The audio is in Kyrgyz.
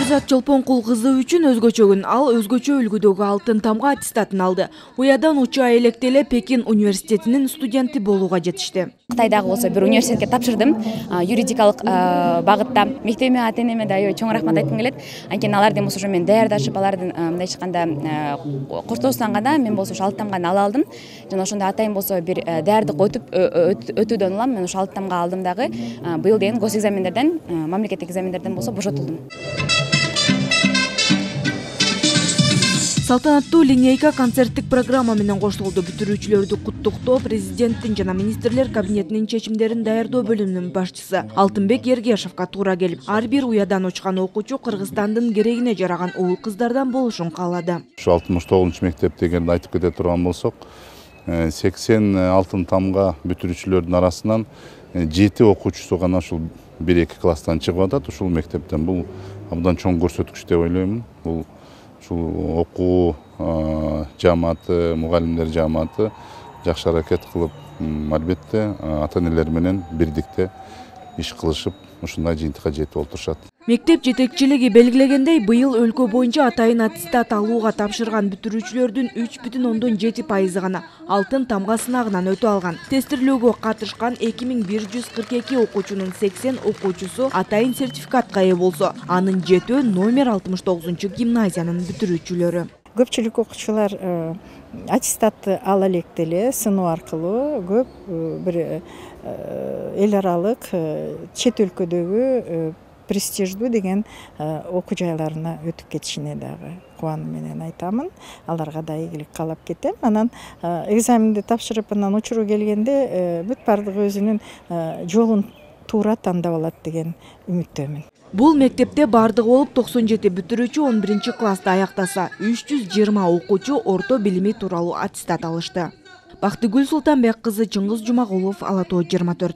Шеризат Чолпонкул кызы үчүн өзгөчөгүн, ал өзгөчө үлгүдөгү алтын тамга аттестатын алды. Уядан уча электеле Пекин университетинин студенти болууга жетишти. Кытайдагы болсо бир университетке тапшырдым, юридикалык багытта. Мектебиме, ата-энеме да чоң рахмат айткым келет. Анткени алардын болсо мен даярдашып, алардын мындай айтканда курстоосунан гана мен болсо алтын тамганы ала алдым. Жана ошондо атайын болсо бир даярдык өтүүдөн улам мен ошо алтын тамга алдым дагы. Быйыл деген гос экзамендерден, мамлекеттик экзамендерден болсо бошотулдум. Салтанаттуу линейка концерттик программа менен коштолду. Бүтүрүүчүлөрдү куттуктоо президенттин жана министрлер кабинетинин чечимдерин даярдоо бөлүмүнүн башчысы Алтынбек Ергешевка туура келип, ар бир уядан учкан окуучу Кыргызстандын керегине жараган уул кыздардан болушун каалады. Ушу 69-мектеп дегенди айтып кете турган болсок, 80 алтын тамга бүтүрүүчүлөрдүн арасынан 7 окуучусу гана ушул 1-2 класстан чыгып атат. Ушул мектептен бул абдан чоң көрсөткүч деп ойлоймун. Бул ушул окуу жааматы, мугалимдер жааматы жакшы аракет кылып, албетте ата-энелер менен бирдикте иш кылышып, ушундай жыйынтыкка жетип олтурушат. Мектеп жетекчилиги белгилегендей, быйыл өлкө боюнча атайын аттестат алууга тапшырган бүтүрүүчүлөрдүн 3,7% гана алтын тамга сынагынан өтө алган. Тестирлөөгө катышкан 2142 окуучунун 80 окуучусу атайын сертификатка ээ болсо, анын 7 номер 69 гимназиянын бүтүрүүчүлөрү. Көпчүлүк окуучулар аттестатты ала электеле сыноо аркылуу көп бир эл аралык чет өлкөдөгү престиждүү деген окуу жайларына өтүп кетишине дагы кубануу менен айтамын. Аларга да ийгилик каалап кетем. Анан экзаменди тапшырып, анан учуру келгенде бүт бардыгы өзүнүн жолун туура тандап алат деген үмүттөмүн. Бул мектепте бардыгы болуп 97 бүтүрүүчү 11-класста аяктаса, 320 окуучу орто билими тууралуу аттестат алышты. Бактыгүл Султанбек кызы, Чыңгыз Жумагулов, Ала Тоо 24.